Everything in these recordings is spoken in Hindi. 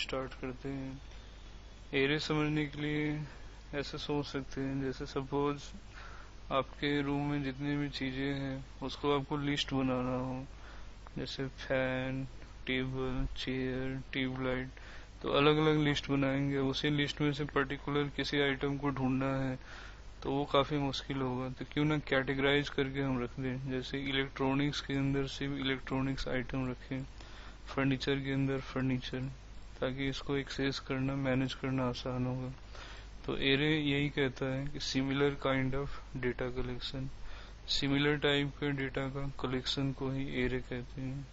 स्टार्ट करते हैं। एरे समझने के लिए ऐसे सोच सकते हैं, जैसे सपोज आपके रूम में जितनी भी चीजें हैं उसको आपको लिस्ट बनाना हो, जैसे फैन, टेबल, चेयर, ट्यूबलाइट, तो अलग अलग लिस्ट बनाएंगे। उसी लिस्ट में से पर्टिकुलर किसी आइटम को ढूंढना है तो वो काफी मुश्किल होगा। तो क्यों ना कैटेगराइज करके हम रख दें, जैसे इलेक्ट्रॉनिक्स के अंदर सिर्फ इलेक्ट्रॉनिक्स आइटम रखें, फर्नीचर के अंदर फर्नीचर, ताकि इसको एक्सेस करना, मैनेज करना आसान होगा। तो एरे यही कहता है कि similar kind of data collection, similar type के डेटा का कलेक्शन को ही एरे कहते हैं।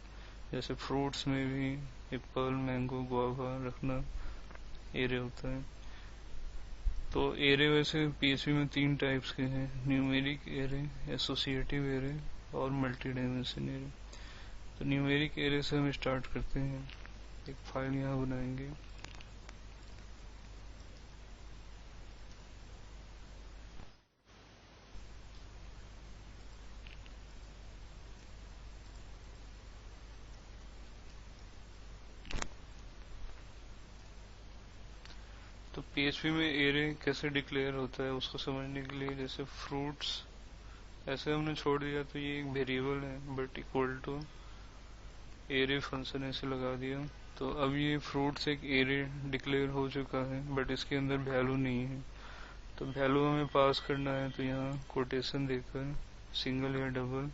जैसे फ्रूट्स में भी एप्पल, मैंगो, गुआवा रखना एरे होता है। तो एरे वैसे पीएचपी में 3 टाइप्स के हैं, न्यूमेरिक एरे, एसोसिएटिव एरे और मल्टी डायमेंशन एरे। तो न्यूमेरिक एरे से हम स्टार्ट करते हैं। एक फाइल यहाँ बनाएंगे। तो पीएचपी में एरे कैसे डिक्लेयर होता है उसको समझने के लिए, जैसे फ्रूट्स ऐसे हमने छोड़ दिया तो ये एक वेरिएबल है, but equal to array function ऐसे लगा दिया। तो अब ये फ्रूट्स एक एरे डिक्लेयर हो चुका है, बट इसके अंदर वैल्यू नहीं है। तो वैल्यू हमें पास करना है, तो यहाँ कोटेशन देकर सिंगल या डबल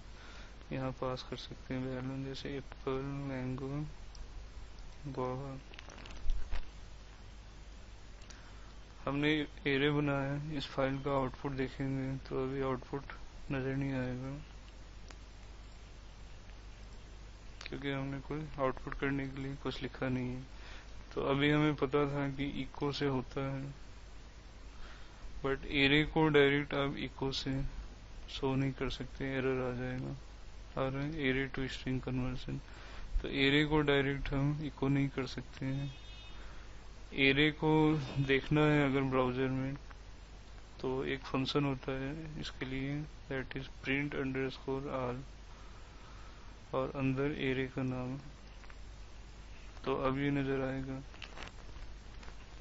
यहाँ पास कर सकते हैं वैल्यू, जैसे एप्पल, मैंगो, गुआवा। हमने एरे बनाया, इस फाइल का आउटपुट देखेंगे तो अभी आउटपुट नजर नहीं आएगा, क्योंकि हमने कोई आउटपुट करने के लिए कुछ लिखा नहीं है। तो अभी हमें पता था कि इको से होता है, बट एरे को डायरेक्ट आप इको से शो नहीं कर सकते, एरर आ जाएगा। और एरे टू स्ट्रिंग कन्वर्जन, तो एरे को डायरेक्ट हम इको नहीं कर सकते हैं। एरे को देखना है अगर ब्राउजर में, तो एक फंक्शन होता है इसके लिए, that is print underscore r, और अंदर एरे का नाम। तो अब ये नजर आएगा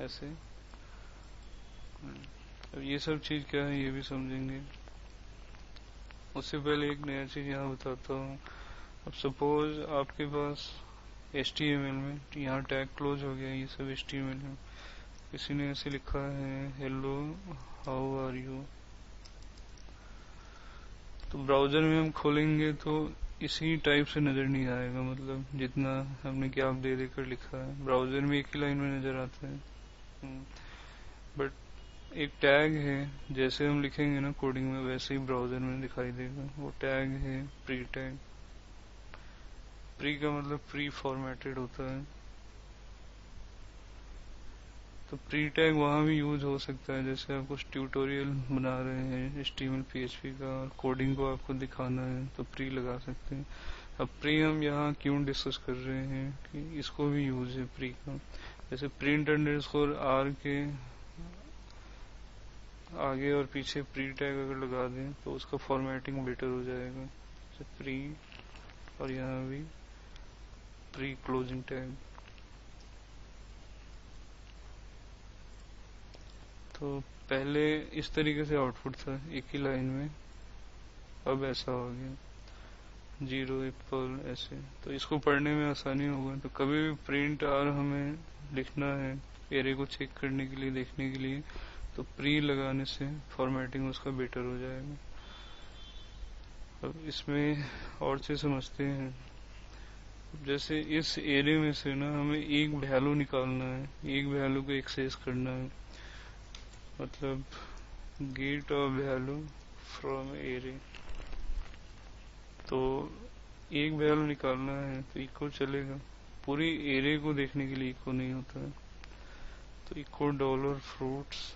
ऐसे। अब ये सब चीज क्या है ये भी समझेंगे। उससे पहले एक नया चीज यहाँ बताता हूँ। अब सपोज आपके पास HTML में यहाँ टैग क्लोज हो गया, ये सब HTML है, किसी ने ऐसे लिखा है हेलो हाउ आर यू। तो ब्राउजर में हम खोलेंगे तो इसी टाइप से नजर नहीं आएगा, मतलब जितना हमने गैप दे देकर लिखा है ब्राउजर में एक ही लाइन में नजर आता है। बट एक टैग है, जैसे हम लिखेंगे ना कोडिंग में, वैसे ही ब्राउजर में दिखाई देगा। वो टैग है प्री टैग। प्री का मतलब प्री फॉर्मेटेड होता है। तो प्री टैग वहां भी यूज हो सकता है, जैसे आप कुछ ट्यूटोरियल बना रहे हैं HTML PHP का, कोडिंग को आपको दिखाना है तो प्री लगा सकते हैं। अब प्री हम यहाँ क्यों डिस्कस कर रहे हैं कि इसको भी यूज है प्री का। जैसे प्रिंट अंडरस्कोर आर के आगे और पीछे प्री टैग अगर लगा दें तो उसका फॉर्मेटिंग बेटर हो जाएगा, जैसे प्री, और यहाँ भी प्री क्लोजिंग टैग। तो पहले इस तरीके से आउटपुट था एक ही लाइन में, अब ऐसा हो गया 0 एप्पल ऐसे। तो इसको पढ़ने में आसानी होगा। तो कभी भी प्रिंट आर हमें लिखना है एरे को चेक करने के लिए, देखने के लिए, तो प्री लगाने से फॉर्मेटिंग उसका बेटर हो जाएगा। अब इसमें और चीज समझते हैं। जैसे इस एरे में से ना हमें एक वैल्यू निकालना है, एक वैल्यू को एक्सेस करना है, मतलब get a value from array. तो एक वैल्यू निकालना है तो इको चलेगा, पूरी एरे को देखने के लिए इको नहीं होता है। तो इको डॉलर फ्रूट्स,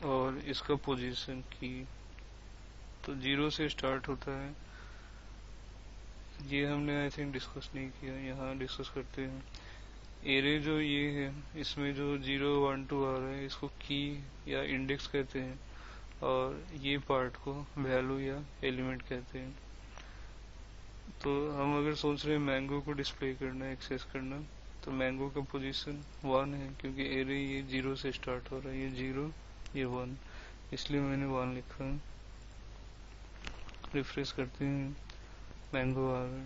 और इसका पोजीशन की, तो 0 से स्टार्ट होता है। ये हमने आई थिंक डिस्कस नहीं किया, यहाँ डिस्कस करते हैं। एरे जो ये है, इसमें जो 0 1 2 आ रहा है, इसको की या इंडेक्स कहते हैं। और ये पार्ट को वैल्यू या एलिमेंट कहते हैं। तो हम अगर सोच रहे हैं मैंगो को डिस्प्ले करना है, एक्सेस करना, तो मैंगो का पोजीशन 1 है क्योंकि एरे ये 0 से स्टार्ट हो रहा है, ये 0 ये 1, इसलिए मैंने 1 लिखा है। रिफ्रेश करते हैं, मैंगो आ गया।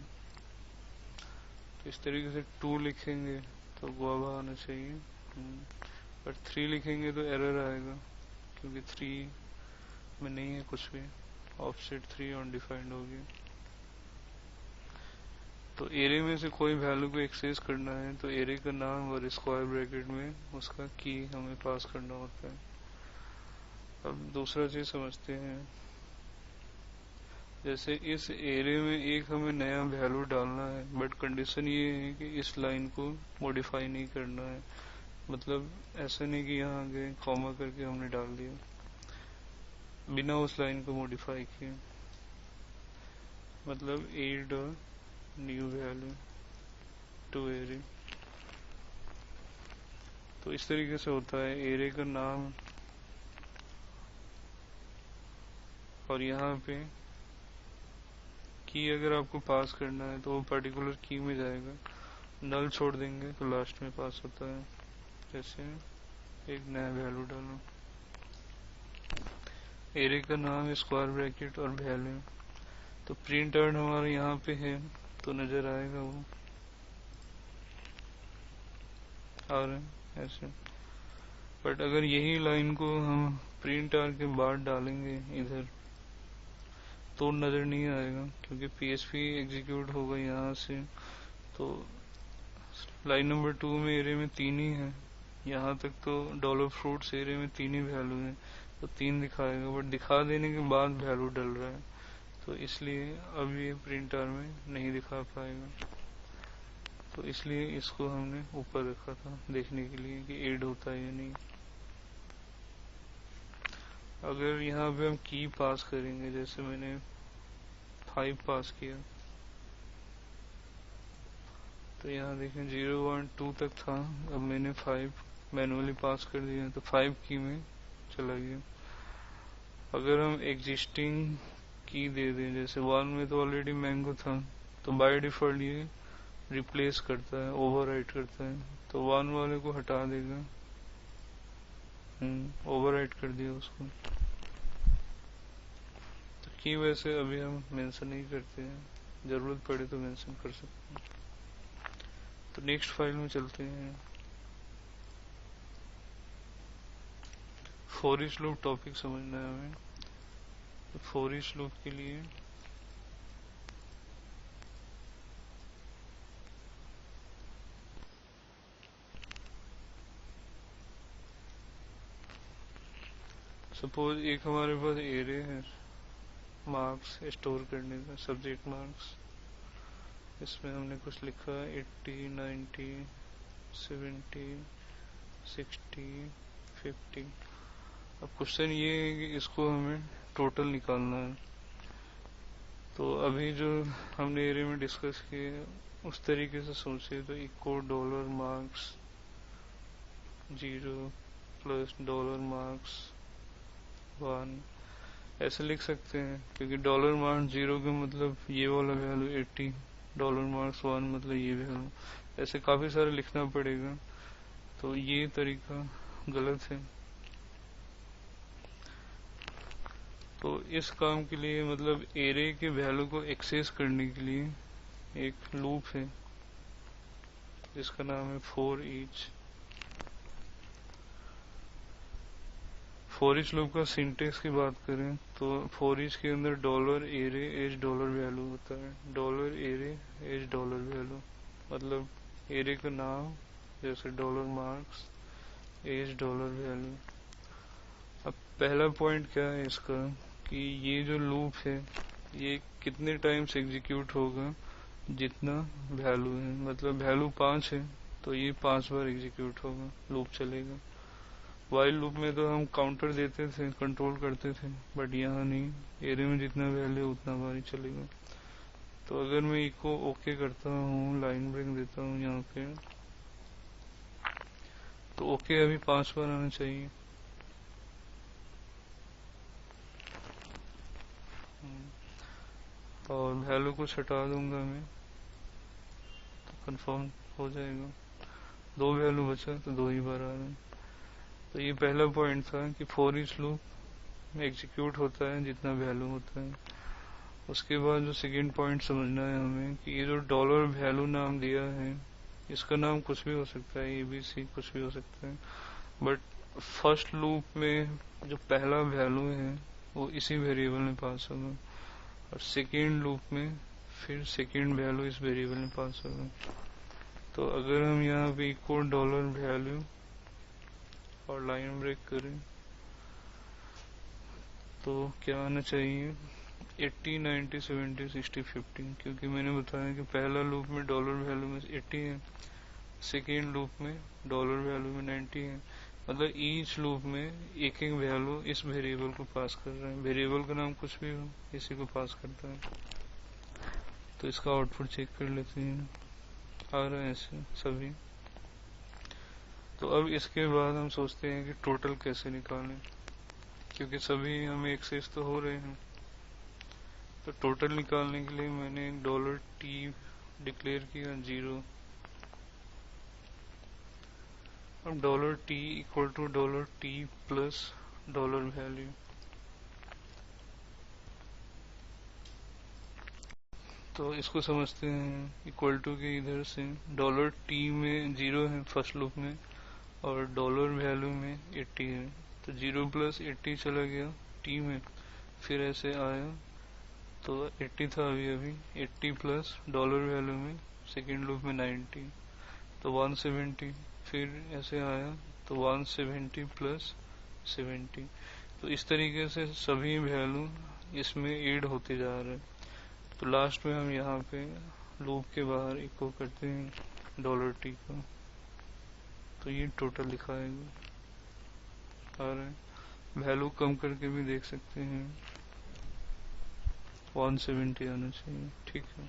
तो इस तरीके से 2 लिखेंगे तो गुआवा आना चाहिए, और 3 लिखेंगे तो एरर आएगा क्योंकि 3 में नहीं है कुछ भी, ऑफसेट 3 अनडिफाइंड हो गया। तो एरे में से कोई वैल्यू को एक्सेस करना है तो एरे का नाम और स्क्वायर ब्रैकेट में उसका की हमें पास करना होता है। अब दूसरा चीज समझते हैं, जैसे इस एरे में एक हमें नया वैल्यू डालना है, बट कंडीशन ये है कि इस लाइन को मॉडिफाई नहीं करना है। मतलब ऐसा नहीं कि यहाँ आगे कॉमा करके हमने डाल दिया बिना उस लाइन को मॉडिफाई किए। मतलब add new value to array. तो इस तरीके से होता है, एरे का नाम और यहाँ पे की अगर आपको पास करना है तो वो पर्टिकुलर की में जाएगा, नल छोड़ देंगे तो लास्ट में पास होता है। जैसे एक नया वैल्यू डालो, एरे का नाम स्क्वायर ब्रैकेट और वैल्यू। तो प्रिंट आउट हमारे यहाँ पे है तो नजर आएगा वो, और ऐसे। बट अगर यही लाइन को हम प्रिंट आर के बाद डालेंगे इधर तो नजर नहीं आएगा क्योंकि PHP एग्जीक्यूट होगा यहाँ से। तो लाइन नंबर 2 में एरे में 3 ही है, यहाँ तक तो डॉलर फ्रूट्स एरे में 3 ही वैल्यू है तो 3 दिखाएगा, बट दिखा देने के बाद वैल्यू डल रहा है तो इसलिए अब ये प्रिंट आर में नहीं दिखा पाएगा। तो इसलिए इसको हमने ऊपर रखा था देखने के लिए कि ऐड होता है या नहीं। अगर यहाँ पे हम की पास करेंगे, जैसे मैंने 5 पास किया तो यहाँ देखें 0 1 2 तक था, अब मैंने 5 मैनुअली पास कर दिया तो 5 की में चला गया। अगर हम एग्जिस्टिंग की दे दें, जैसे 1 में तो ऑलरेडी मैंगो था तो बाय डिफॉल्ट ये रिप्लेस करता है, ओवरराइट करता है, तो 1 वाले को हटा देगा। ओवरराइट कर दिया उसको। तो की वैसे अभी हम मेंशन नहीं करते हैं, जरूरत पड़े तो मेंशन कर सकते हैं। तो नेक्स्ट फाइल में चलते हैं। फॉर ईच लूप टॉपिक समझना है हमें। तो फॉर ईच लूप के लिए सपोज एक हमारे पास एरे है मार्क्स स्टोर करने का, सब्जेक्ट मार्क्स। इसमें हमने कुछ लिखा 80 90 70 60 50। अब क्वेश्चन ये है कि इसको हमें टोटल निकालना है। तो अभी जो हमने एरे में डिस्कस किए उस तरीके से सोचे तो equal dollar marks 0 plus dollar marks 1 ऐसे लिख सकते हैं, क्योंकि डॉलर मार्क्स 0 का मतलब ये वाला वैल्यू 80, डॉलर मार्क्स 1 मतलब ये वैल्यू, ऐसे काफी सारे लिखना पड़ेगा। तो ये तरीका गलत है। तो इस काम के लिए मतलब एरे के वैल्यू को एक्सेस करने के लिए एक लूप है जिसका नाम है for each. For each loop का सिंटेक्स की बात करें तो फॉर ईच के अंदर dollar array as dollar value होता है। Dollar array as dollar value मतलब एरे का नाम, जैसे dollar marks as dollar value. अब पहला पॉइंट क्या है इसका कि ये जो लूप है ये कितने टाइम्स एग्जीक्यूट होगा, जितना वैल्यू है। मतलब वैल्यू 5 है तो ये 5 बार एग्जीक्यूट होगा, लूप चलेगा। वाइल लूप में तो हम काउंटर देते थे, कंट्रोल करते थे, बट यहाँ नहीं, एरे में जितना वैल्यू उतना बार ही चलेगा। तो अगर मैं इको ओके करता हूँ, लाइन ब्रेक देता हूँ यहाँ पे, तो ओके अभी 5 बार आना चाहिए। और वैल्यू कुछ हटा दूंगा मैं तो कंफर्म हो जाएगा। दो वैल्यू बचा तो दो ही बार आ रहा है। तो ये पहला पॉइंट था कि फॉर ईच लूप एग्जीक्यूट होता है जितना वैल्यू होता है। उसके बाद जो सेकंड पॉइंट समझना है हमें कि ये जो डॉलर वैल्यू नाम दिया है, इसका नाम कुछ भी हो सकता है, ABC कुछ भी हो सकता है, बट फर्स्ट लूप में जो पहला वैल्यू है वो इसी वेरिएबल में पास होगा, और सेकेंड लूप में फिर सेकेंड वैल्यू इस वेरिएबल में पास होगा। तो अगर हम यहाँ पे इक्वल डॉलर वैल्यू और लाइन ब्रेक करें तो क्या आना चाहिए 80, 90, 70, 60, 50, क्योंकि मैंने बताया कि पहला लूप में डॉलर वैल्यू में 80 है, सेकेंड लूप में डॉलर वैल्यू में 90 है। मतलब ईच लूप में एक एक वैल्यू इस वेरिएबल को पास कर रहा है। वेरिएबल का नाम कुछ भी हो, इसी को पास करता है। तो इसका आउटपुट चेक कर लेते हैं, आ रहा है ऐसे सभी। तो अब इसके बाद हम सोचते हैं कि टोटल कैसे निकालें, क्योंकि सभी हमें एक्सेस तो हो रहे हैं। तो टोटल निकालने के लिए मैंने $T डिक्लेयर किया 0। अब $T equal to $T plus dollar value. तो इसको समझते हैं इक्वल टू के इधर से $T में 0 है फर्स्ट लूप में, और डॉलर वैल्यू में 80 है। तो 0 प्लस 80 चला गया T में, फिर ऐसे आया तो 80 था अभी अभी, 80 प्लस डॉलर वैल्यू में सेकेंड लूप में 90, तो 170, फिर ऐसे आया तो 170 प्लस 70। तो इस तरीके से सभी वैल्यू इसमें ऐड होते जा रहे हैं। तो लास्ट में हम यहाँ पे लूप के बाहर इको करते हैं $T का, तो ये टोटल दिखाएगा। आ रहा है, वैल्यू कम करके भी देख सकते हैं, 170 आना चाहिए, ठीक है।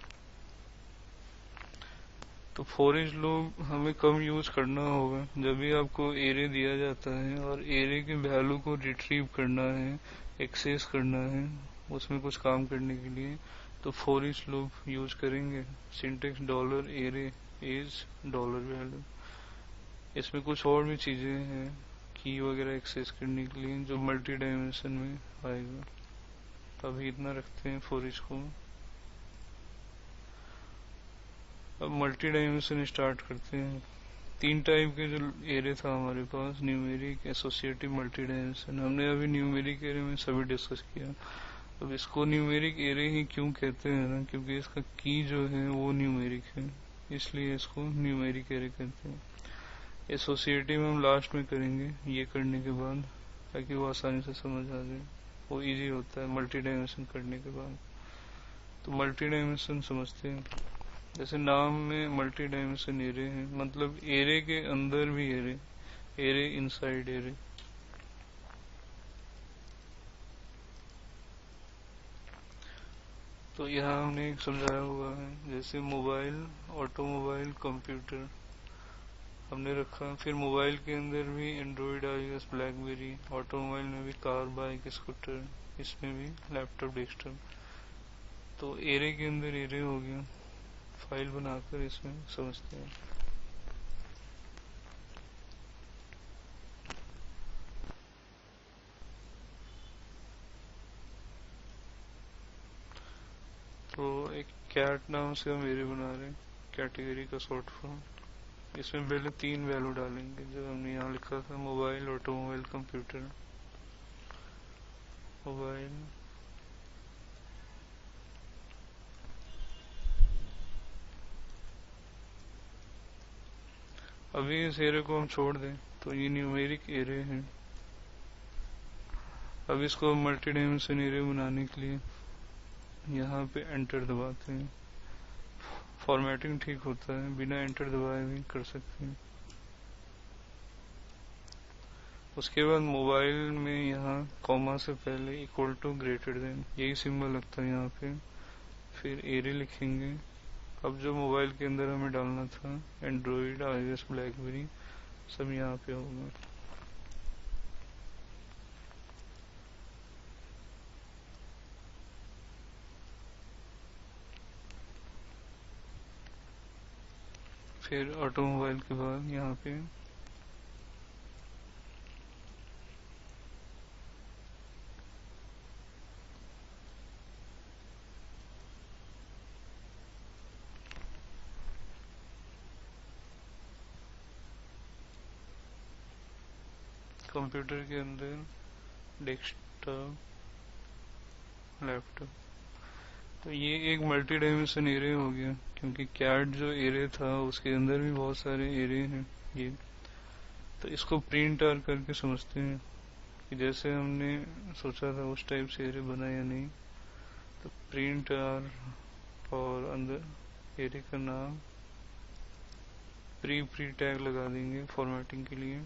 तो फॉर ईच लूप हमें कम यूज करना होगा जब भी आपको एरे दिया जाता है और एरे के वैल्यू को रिट्रीव करना है, एक्सेस करना है, उसमें कुछ काम करने के लिए, तो फॉर ईच लूप यूज करेंगे। Syntax $array is $value। इसमें कुछ और भी चीजें हैं की वगैरह एक्सेस करने के लिए जो मल्टी डायमेंशन में आएगा। तो अभी इतना रखते हैं फॉर ईच को। अब मल्टी डायमेंशन स्टार्ट करते हैं। तीन टाइप के जो एरे था हमारे पास, न्यूमेरिक, एसोसिएटिव, मल्टी डायमेंशन। हमने अभी न्यूमेरिक एरे में सभी डिस्कस किया। अब इसको न्यूमेरिक एरे ही क्यों कहते हैं ना, क्योंकि इसका की जो है वो न्यूमेरिक है, इसलिए इसको न्यूमेरिक एरे कहते हैं। एसोसिएटिव हम लास्ट में करेंगे ये करने के बाद, ताकि वो आसानी से समझ आ जाए, वो इजी होता है मल्टी डायमेंशन करने के बाद। तो मल्टी डायमेंशन समझते हैं। जैसे नाम में मल्टी डायमेंशन एरे है, मतलब एरे के अंदर भी एरे, एरे इनसाइड एरे। तो यहाँ हमने एक समझाया हुआ है, जैसे मोबाइल, ऑटोमोबाइल, कंप्यूटर हमने रखा। फिर मोबाइल के अंदर भी एंड्रॉइड, iOS, ब्लैकबेरी, ऑटोमोबाइल में भी कार, बाइक, स्कूटर, इसमें भी लैपटॉप, डेस्कटॉप। तो एरे के अंदर एरे हो गया, फाइल बनाकर इसमें समझते हैं। तो एक कैट नाम से हम एरे बना रहे हैं, कैटेगरी का शॉर्ट फॉर्म। इसमें पहले तीन वैल्यू डालेंगे जो हमने यहाँ लिखा था, मोबाइल, ऑटोमोबाइल, कंप्यूटर। मोबाइल, अभी इस एरे को हम छोड़ दें तो ये न्यूमेरिक एरे है। अब इसको मल्टी डायमेंशन एरे बनाने के लिए यहाँ पे एंटर दबाते हैं। फॉर्मेटिंग ठीक होता है, बिना एंटर दबाए भी कर सकते हैं। उसके बाद मोबाइल में यहाँ कॉमा से पहले इक्वल टू, ग्रेटर देन, यही सिंबल लगता है यहाँ पे। फिर एरे लिखेंगे। अब जो मोबाइल के अंदर हमें डालना था, एंड्रॉइड, iOS, ब्लैकबेरी, सब यहाँ पे होगा। फिर ऑटोमोबाइल के बाद यहाँ पे कंप्यूटर के अंदर डेस्कटॉप, लैपटॉप। तो ये एक मल्टी डायमेंशन एरे हो गया, क्योंकि कैट जो एरे था उसके अंदर भी बहुत सारे एरे हैं ये। तो इसको प्रिंट आर करके समझते हैं कि जैसे हमने सोचा था उस टाइप से एरे बना या नहीं। तो प्रिंट आर और अंदर एरे का नाम प्री टैग लगा देंगे फॉर्मेटिंग के लिए।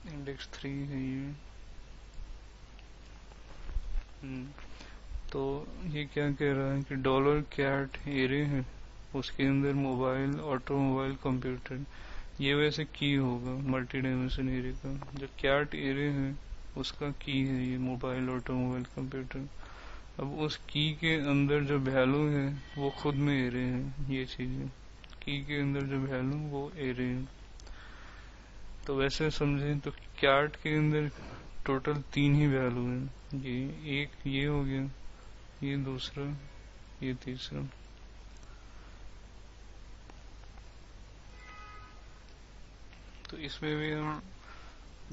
इंडेक्स 3 है ये। तो ये क्या कह रहा है कि डॉलर कैट एरे है, उसके अंदर मोबाइल, ऑटोमोबाइल, कंप्यूटर, ये वैसे की होगा मल्टी डायमेंशन एरे का। जो कैट एरे है उसका की है ये मोबाइल, ऑटोमोबाइल, कंप्यूटर। अब उस की के अंदर जो वैल्यू है वो खुद में एरे है। ये चीजें की के अंदर जो वैल्यू वो एरे है। तो वैसे समझें तो कैट के अंदर टोटल 3 ही वैल्यू है। ये एक ये हो गया, ये दूसरा, ये तीसरा। तो इसमें भी हम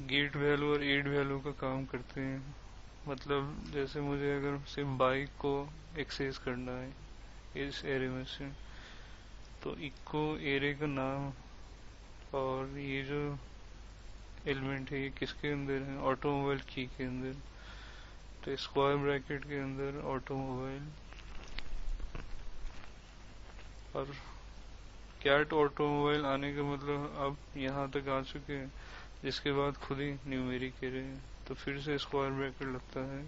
गेट वैल्यू और एड वैल्यू का काम करते हैं। मतलब जैसे मुझे अगर सिर्फ बाइक को एक्सेस करना है इस एरे में से, तो इको एरे का नाम और ये जो एलिमेंट है ये किसके अंदर है, ऑटोमोबाइल की के अंदर। तो स्क्वायर ब्रैकेट के अंदर ऑटोमोबाइल और कैट ऑटोमोबाइल आने का मतलब अब यहाँ तक आ चुके हैं, जिसके बाद खुद ही न्यूमेरिक एरे है। तो फिर से स्क्वायर ब्रैकेट लगता है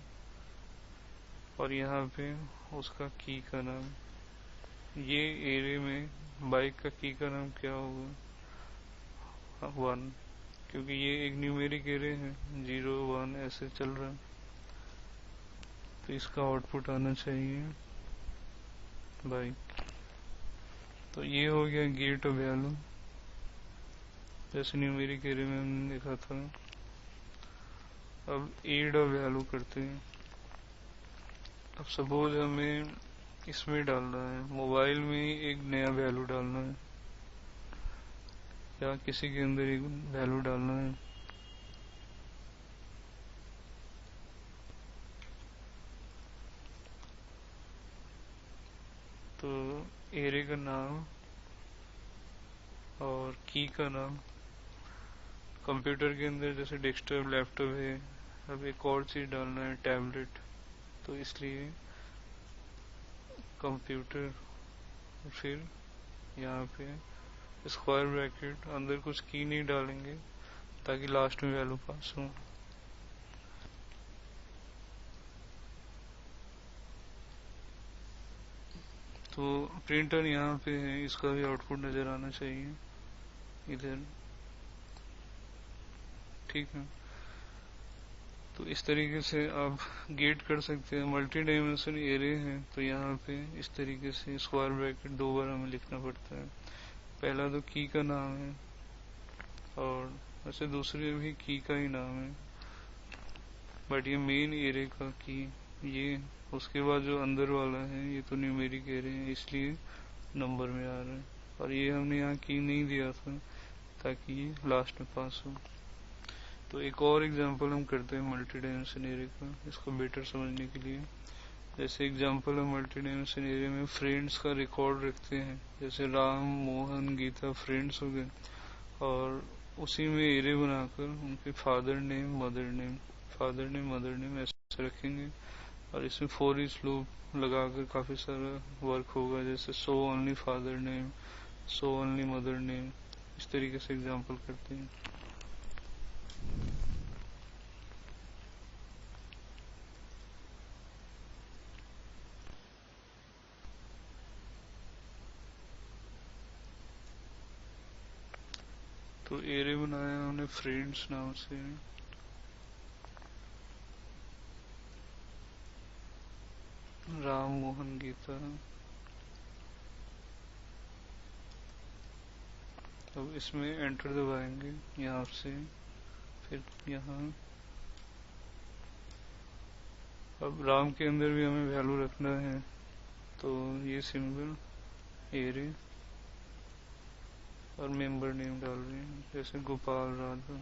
और यहाँ पे उसका की का नाम। ये एरे में बाइक का की का नाम क्या होगा, 1, क्योंकि ये एक न्यूमेरिक एरे है, 0 1 ऐसे चल रहा है। तो इसका आउटपुट आना चाहिए बाइक। तो ये हो गया गेट वैल्यू, जैसे न्यूमेरिक एरे में हमने देखा था। अब एड वैल्यू करते हैं। अब सपोज हमें इसमें डालना है, मोबाइल में एक नया वैल्यू डालना है या किसी के अंदर एक वैल्यू डालना है। तो एरे का नाम और की का नाम। कंप्यूटर के अंदर जैसे डेस्कटॉप, लैपटॉप है। अब एक और चीज डालना है, टैबलेट। तो इसलिए कंप्यूटर, फिर यहाँ पे स्क्वायर ब्रैकेट, अंदर कुछ की नहीं डालेंगे ताकि लास्ट में वैल्यू पास हो। तो प्रिंटर यहाँ पे है, इसका भी आउटपुट नजर आना चाहिए इधर, ठीक है। तो इस तरीके से आप गेट कर सकते हैं। मल्टी डायमेंशन एरे है तो यहाँ पे इस तरीके से स्क्वायर ब्रैकेट 2 बार हमें लिखना पड़ता है। पहला तो की का नाम है और वैसे दूसरे भी की का ही नाम है, बट ये मेन एरे का की ये। उसके बाद जो अंदर वाला है ये तो न्यूमेरिक एरे है, इसलिए नंबर में आ रहा है। और ये हमने यहाँ की नहीं दिया था ताकि ये लास्ट में पास हो। तो एक और एग्जांपल हम करते हैं मल्टी डायमेंशन एरे का, इसको बेटर समझने के लिए। जैसे एग्जांपल हम मल्टी डायमेंशन एरे में फ्रेंड्स का रिकॉर्ड रखते हैं, जैसे राम, मोहन, गीता फ्रेंड्स हो गए। और उसी में एरे बनाकर उनके father name, mother name, father name, mother name ऐसे रखेंगे। और इसमें फॉर ईच लूप लगाकर काफी सारा वर्क होगा, जैसे so only father name, so only mother name. इस तरीके से एग्जांपल करते हैं। तो एरे बनाया हमने फ्रेंड्स नाम से। गीता। अब इसमें एंटर दबाएंगे यहाँ से, फिर यहाँ। अब राम के अंदर भी हमें वैल्यू रखना है, तो ये सिंबल एरे और मेंबर नेम डाल रहे हैं, जैसे गोपाल राधा।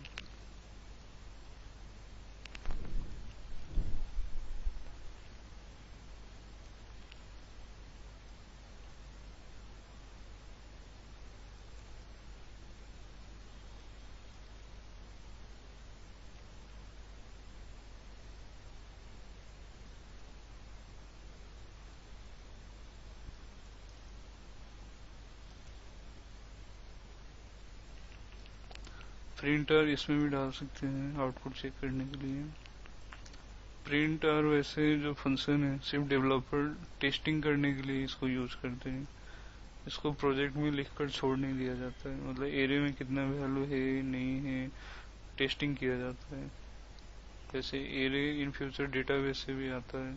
प्रिंट आर इसमें भी डाल सकते हैं आउटपुट चेक करने के लिए। प्रिंट आर वैसे जो फंक्शन है सिर्फ डेवलपर टेस्टिंग करने के लिए इसको यूज करते हैं। इसको प्रोजेक्ट में लिखकर छोड़ नहीं दिया जाता है, मतलब एरे में कितना वैल्यू है नहीं है टेस्टिंग किया जाता है। जैसे एरे इन फ्यूचर डेटाबेस से भी आता है,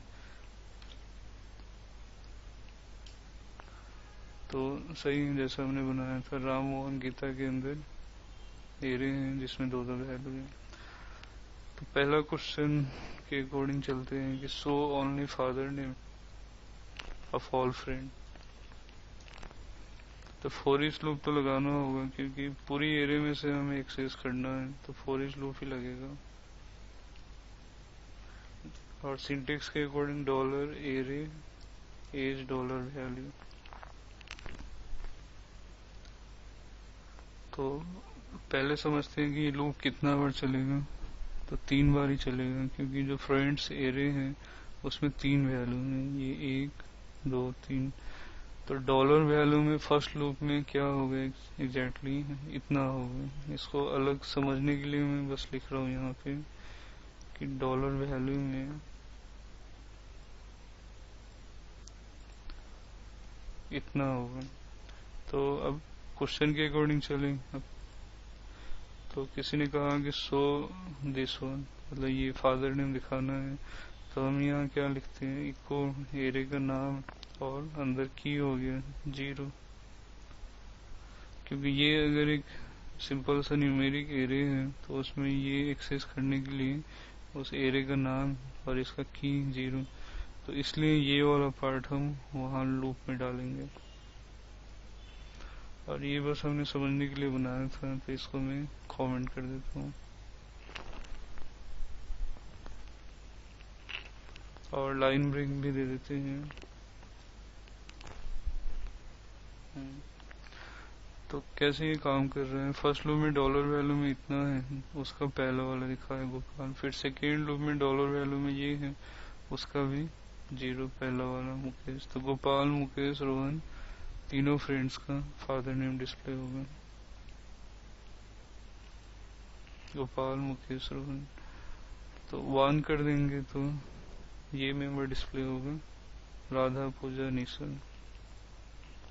तो सही है जैसा हमने बनाया था। राम मोहन गीता के अंदर एरे हैं जिसमें दो वैल्यू है। तो पहला क्वेश्चन के अकॉर्डिंग चलते हैं कि so only father name of all friend. तो फॉर ईच लूप तो लगाना होगा क्योंकि पूरी एरे में से हमें एक्सेस करना है, तो फॉर ईच लूप ही लगेगा। और सिंटेक्स के according dollar array as dollar value. तो पहले समझते हैं कि ये लूप कितना बार चलेगा। तो 3 बार ही चलेगा क्योंकि जो फ्रेंड्स एरे है उसमें 3 वैल्यू है, ये 1 2 3। तो डॉलर वैल्यू में फर्स्ट लूप में क्या होगा एग्जैक्टली इतना होगा। इसको अलग समझने के लिए मैं बस लिख रहा हूँ यहाँ पे कि डॉलर वैल्यू में इतना होगा। तो अब क्वेश्चन के अकॉर्डिंग चलें। अब तो किसी ने कहा कि सो दिस वन, मतलब ये फादर नेम दिखाना है, तो हम यहाँ क्या लिखते हैं इको एरे का नाम और अंदर की हो गया 0, क्योंकि ये अगर एक सिंपल सा न्यूमेरिक एरे है तो उसमें ये एक्सेस करने के लिए उस एरे का नाम और इसका की 0, तो इसलिए ये वाला पार्ट हम वहां लूप में डालेंगे। और ये बस हमने समझने के लिए बनाया था, तो इसको मैं कमेंट कर देता हूँ। और लाइन ब्रेक भी दे देते हैं। तो कैसे ये काम कर रहे हैं, फर्स्ट लूप में डॉलर वैल्यू में इतना है, उसका पहला वाला लिखा है गोपाल। फिर सेकेंड लूप में डॉलर वैल्यू में ये है, उसका भी 0 पहला वाला मुकेश। तो गोपाल मुकेश रोहन तीनों फ्रेंड्स का फादर नेम डिस्प्ले होगा, गोपाल मुकेश रोहन। तो 1 कर देंगे तो ये मेंबर डिस्प्ले होगा, राधा पूजा निशा।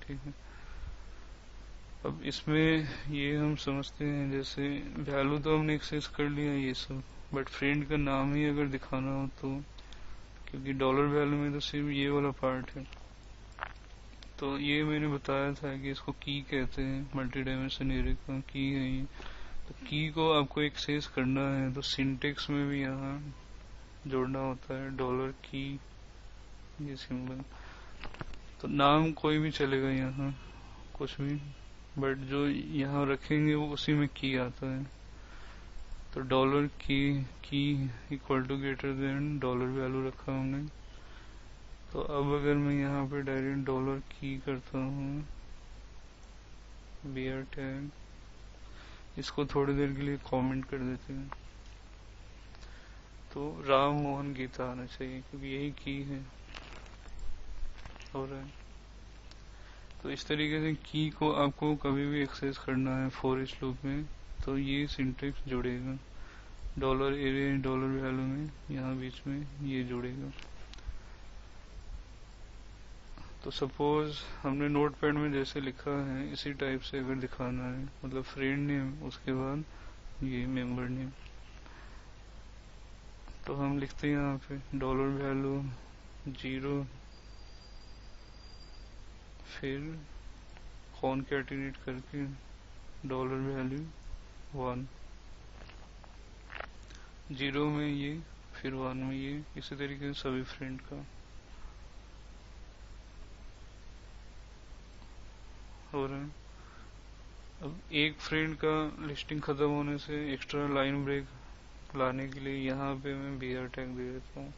ठीक है। अब इसमें ये हम समझते हैं जैसे वैल्यू तो हमने एक्सेस कर लिया ये सब, बट फ्रेंड का नाम ही अगर दिखाना हो तो, क्योंकि डॉलर वैल्यू में तो सिर्फ ये वाला पार्ट है। तो ये मैंने बताया था कि इसको की कहते हैं, मल्टी डायमेंशन एरे का की है ये। तो की को आपको एक्सेस करना है तो सिंटेक्स में भी यहाँ जोड़ना होता है डॉलर की, ये सिंबल। तो नाम कोई भी चलेगा यहाँ, कुछ भी, बट जो यहाँ रखेंगे वो उसी में की आता है। तो डॉलर की equal to greater than dollar value रखा हमने। तो अब अगर मैं यहाँ पे डायरेक्ट डॉलर की करता हूँ बियर टैग, इसको थोड़ी देर के लिए कमेंट कर देते हैं, तो राम मोहन गीता आना चाहिए क्योंकि यही की है हो रहा है। तो इस तरीके से की को आपको कभी भी एक्सेस करना है फॉर ईच लूप में, तो ये सिंटेक्स जुड़ेगा डॉलर एरे डॉलर वैल्यू में, यहाँ बीच में ये जुड़ेगा। तो सपोज हमने नोटपैड में जैसे लिखा है इसी टाइप से अगर दिखाना है, मतलब फ्रेंड नेम उसके बाद ये मेंबर नेम, तो हम लिखते हैं यहाँ पे डॉलर वैल्यू 0 फिर कॉनकैटिनेट करके डॉलर वैल्यू 1, 0 में ये, फिर 1 में ये, इसी तरीके से सभी फ्रेंड का हो रहा है। अब एक फ्रेंड का लिस्टिंग खत्म होने से एक्स्ट्रा लाइन ब्रेक लाने के लिए यहाँ पे मैं BR टैग दे देता हूँ।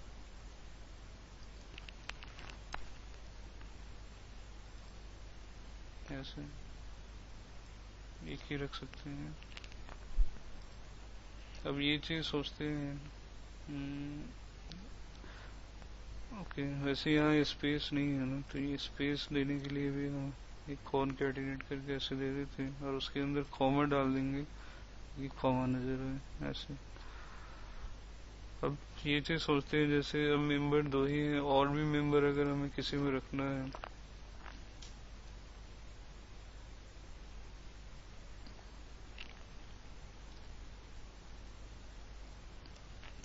ऐसे एक ही रख सकते हैं। अब ये चीज सोचते हैं, ओके वैसे यहाँ स्पेस नहीं है ना, तो ये स्पेस देने के लिए भी हम एक कॉनकैटिनेट करके ऐसे दे देते हैं और उसके अंदर कॉमा डाल देंगे, ये कॉमा नजर है ऐसे। अब ये चीज सोचते हैं जैसे अब मेंबर 2 ही है, और भी मेंबर अगर हमें किसी में रखना है,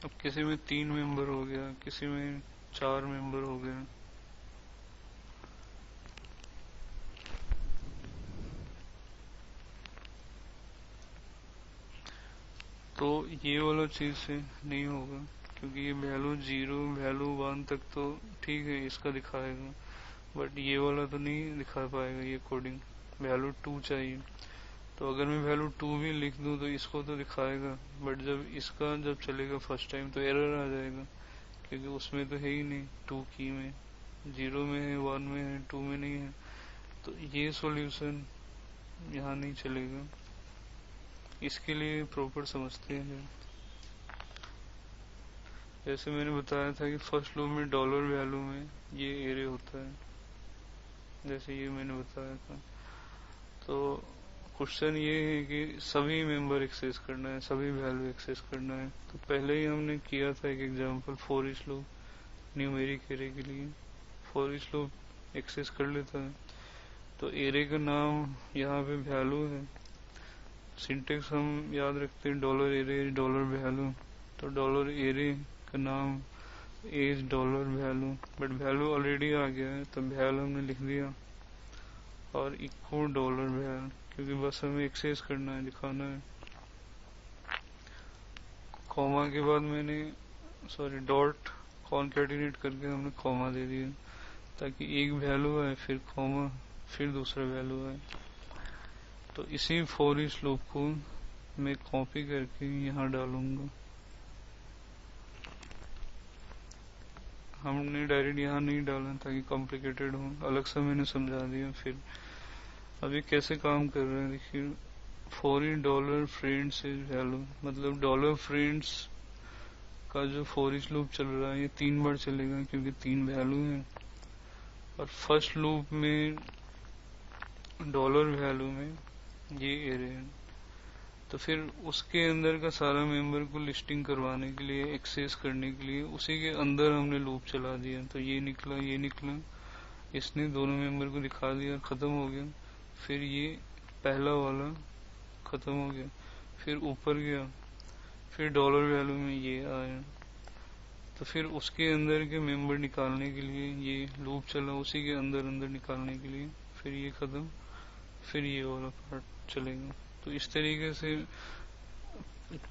अब किसी में 3 मेंबर हो गया, किसी में 4 मेंबर हो गया, तो ये वाला चीज से नहीं होगा, क्योंकि ये वैल्यू 0 वैल्यू 1 तक तो ठीक है इसका दिखाएगा, बट ये वाला तो नहीं दिखा पाएगा ये कोडिंग। वैल्यू 2 चाहिए, तो अगर मैं वैल्यू 2 भी लिख दूं तो इसको तो दिखाएगा, बट जब इसका जब चलेगा फर्स्ट टाइम तो एरर आ जाएगा, क्योंकि उसमें तो है ही नहीं 2 की में, 0 में है, 1 में है, 2 में नहीं है। तो ये सॉल्यूशन यहाँ नहीं चलेगा, इसके लिए प्रॉपर समझते हैं। जैसे मैंने बताया था कि फर्स्ट लूप में डॉलर वैल्यू में ये एरे होता है, जैसे ये मैंने बताया था। तो क्वेश्चन ये है कि सभी मेंबर एक्सेस करना है, सभी वैल्यू एक्सेस करना है। तो पहले ही हमने किया था एक example for each loop numeric array के लिए, फॉर ईच लूप एक्सेस कर लेता है। तो एरे का नाम यहाँ पे वैल्यू है, सिंटेक्स हम याद रखते हैं डॉलर एरे डॉलर वैल्यू, तो डॉलर एरे का नाम as dollar value, but value already आ गया है तो वैल्यू हमने लिख दिया और इक्वल डॉलर वैल्यू, क्योंकि बस हमें एक्सेस करना है, दिखाना है। कॉमा के बाद मैंने डॉट कॉनकैटिनेट करके हमने कॉमा दे दिया, ताकि एक वैल्यू आए फिर कॉमा फिर दूसरा वैल्यू आए। तो इसी फॉर ईच लूप को मैं कॉपी करके यहाँ डालूंगा। हमने डायरेक्ट यहाँ नहीं डाला ताकि कॉम्प्लिकेटेड हो, अलग से मैंने समझा दिया। फिर अभी कैसे काम कर रहे हैं देखिए, for each dollar friends is value, मतलब डॉलर फ्रेंड्स का जो फॉर ईच लूप चल रहा है ये 3 बार चलेगा, क्योंकि 3 वैल्यू है। और फर्स्ट लूप में डॉलर वैल्यू में ये एरे है, तो फिर उसके अंदर का सारा मेंबर को लिस्टिंग करवाने के लिए, एक्सेस करने के लिए उसी के अंदर हमने लूप चला दिया। तो ये निकला, इसने दोनों मेंबर को दिखा दिया, खत्म हो गया। फिर ये पहला वाला खत्म हो गया, फिर ऊपर गया, फिर डॉलर वैल्यू में ये आया, तो फिर उसके अंदर के मेंबर निकालने के लिए ये लूप चला, उसी के अंदर अंदर निकालने के लिए, फिर ये खत्म, फिर ये वाला पार्ट चलेगा। तो इस तरीके से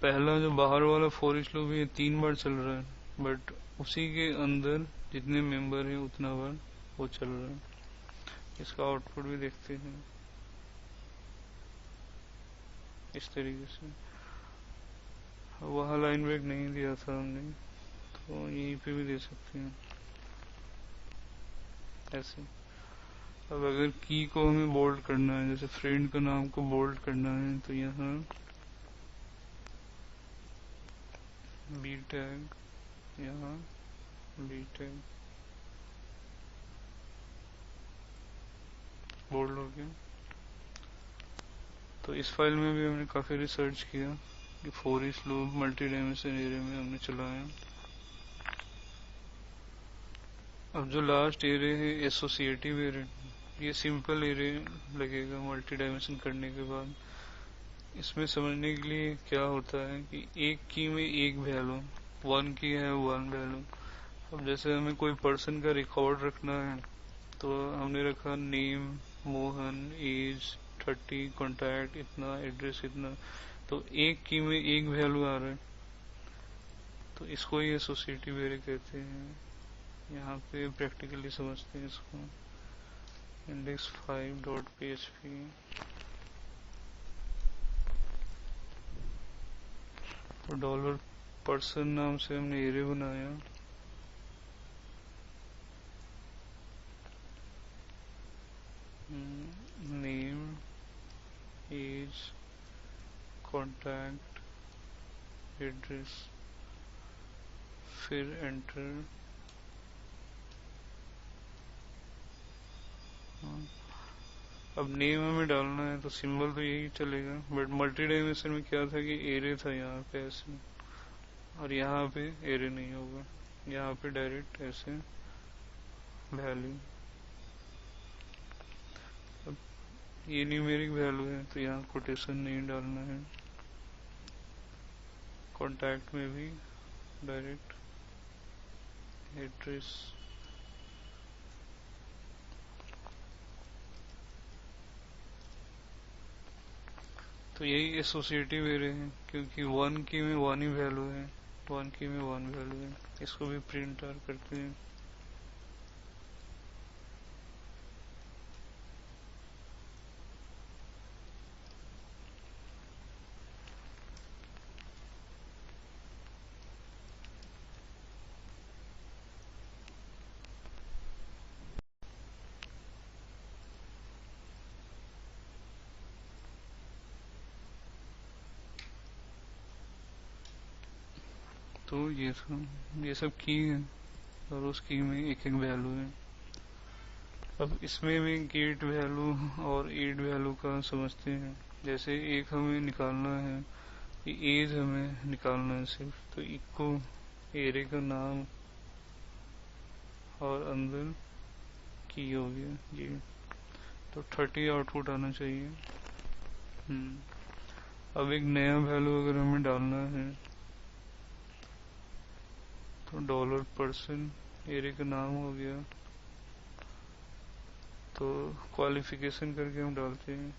पहला जो बाहर वाला फॉर ईच लूप ये 3 बार चल रहा है, बट उसी के अंदर जितने मेंबर है उतना बार वो चल रहा है। इसका आउटपुट भी देखते हैं इस तरीके से। वहां लाइन ब्रेक नहीं दिया था हमने, तो यहीं पे भी दे सकते हैं ऐसे। अब अगर की को हमें बोल्ड करना है, जैसे फ्रेंड का नाम को बोल्ड करना है, तो यहाँ बी टैग, यहाँ बी टैग बोल्ड हो गया। तो इस फाइल में भी हमने काफी रिसर्च किया कि for each loop multi dimension array में हमने चलाया। अब जो लास्ट एरे है एसोसिएटिव एरे, ये सिंपल एरे लगेगा मल्टी डायमेंशन करने के बाद। इसमें समझने के लिए क्या होता है कि एक की में एक वैल्यू, 1 की है 1 वैल्यू। अब जैसे हमें कोई पर्सन का रिकॉर्ड रखना है, तो हमने रखा नेम मोहन, एज 30, कॉन्टैक्ट इतना, एड्रेस इतना। तो एक की में एक वैल्यू आ रहा है, तो इसको ही एसोसिएटिव एरे कहते हैं। यहाँ पे प्रैक्टिकली समझते हैं इसको। index5.php तो डॉलर पर्सन नाम से हमने एरे बनाया। नेम, एज, कॉन्टैक्ट, एड्रेस, फिर एंटर। अब नेम हमें डालना है तो सिंबल तो यही चलेगा, बट मल्टी डायमेंशन में क्या था कि एरे था यहाँ पे ऐसे, और यहाँ पे एरे नहीं होगा, यहाँ पे डायरेक्ट ऐसे वैल्यू। अब ये न्यूमेरिक वैल्यू है तो यहाँ कोटेशन नहीं डालना है। कॉन्टैक्ट में भी डायरेक्ट एड्रेस। तो यही एसोसिएटिव एरे है, क्योंकि 1 की में 1 ही वैल्यू है, 1 की में 1 वैल्यू है। इसको भी प्रिंट आर करते हैं। तो ये सब की है, और उस की में एक एक वैल्यू है। अब इसमें भी गेट वैल्यू और एड वैल्यू का समझते हैं। जैसे एक हमें निकालना है कि एज हमें निकालना है सिर्फ, तो इको एरे का नाम और अंदर की हो गया ये, तो 30 आउटपुट आना चाहिए। अब एक नया वैल्यू अगर हमें डालना है तो डॉलर पर्सन एरे का नाम हो गया, तो क्वालिफिकेशन करके हम डालते हैं।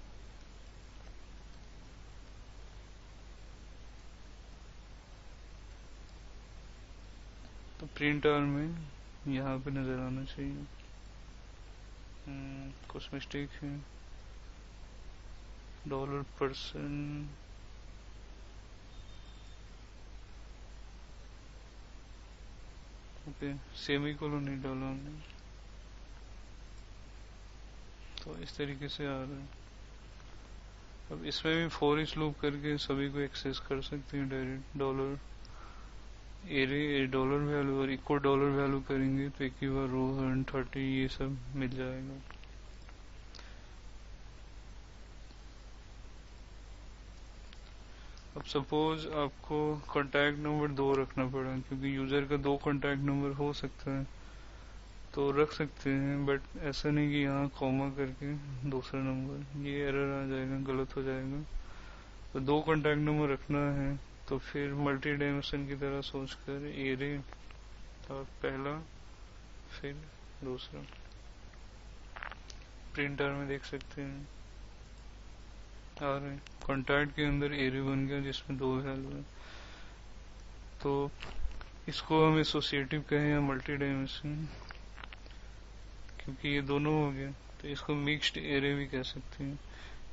तो प्रिंट आर में यहाँ पे नजर आना चाहिए। कुछ मिस्टेक है। डॉलर पर्सन ओके, सेमीकोलन नहीं डाला हमने, तो इस तरीके से आ रहा है। अब इसमें भी फॉर ईच लूप करके सभी को एक्सेस कर सकते हैं direct. Dollar array dollar value और इक्वल डॉलर वैल्यू करेंगे तो एक ही बार रो 130 ये सब मिल जाएगा। अब सपोज आपको कॉन्टैक्ट नंबर 2 रखना पड़ा, क्योंकि यूजर का 2 कॉन्टैक्ट नंबर हो सकता है, तो रख सकते हैं, बट ऐसा नहीं कि यहाँ कॉमा करके दूसरा नंबर, ये एरर आ जाएगा, गलत हो जाएगा। तो 2 कॉन्टैक्ट नंबर रखना है तो फिर मल्टी डायमेंशन की तरह सोचकर एरे और पहला फिर दूसरा। प्रिंटर में देख सकते हैं आ रहे, कॉन्टैक्ट के अंदर एरे बन गया जिसमें 2 वैल्यू है। तो इसको हम एसोसिएटिव कहें या मल्टी डायमेंशन, क्योंकि ये दोनों हो गया, तो इसको मिक्स्ड एरे भी कह सकते हैं।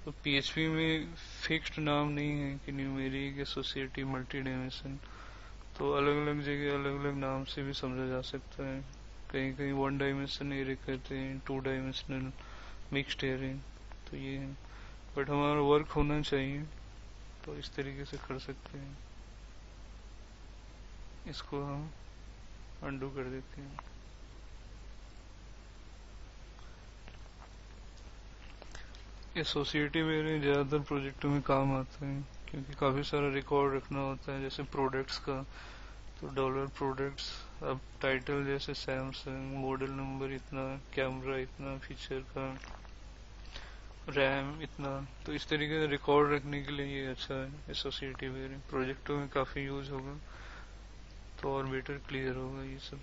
तो पीएचपी में फिक्स्ड नाम नहीं है कि न्यूमेरिक, एसोसिएटिव, मल्टी डायमेंशन, तो अलग अलग जगह अलग अलग नाम से भी समझा जा सकता है। कहीं कहीं 1 डायमेंशन एरे कहते हैं, 2 डायमेंशनल मिक्स्ड एरे, तो ये है। बट हमारा वर्क होना चाहिए तो इस तरीके से कर सकते हैं। इसको हम अंडू कर देते हैं। एसोसिएटिव एरे ज़्यादातर प्रोजेक्टों में काम आता है, क्योंकि काफ़ी सारा रिकॉर्ड रखना होता है, जैसे प्रोडक्ट्स का, तो डॉलर प्रोडक्ट्स, अब टाइटल जैसे सैमसंग, मॉडल नंबर इतना, कैमरा इतना, फीचर का, रैम इतना, तो इस तरीके से रिकॉर्ड रखने के लिए ये अच्छा है एसोसिएटिव एरे। प्रोजेक्टों में काफ़ी यूज होगा तो और बेटर क्लियर होगा ये सब।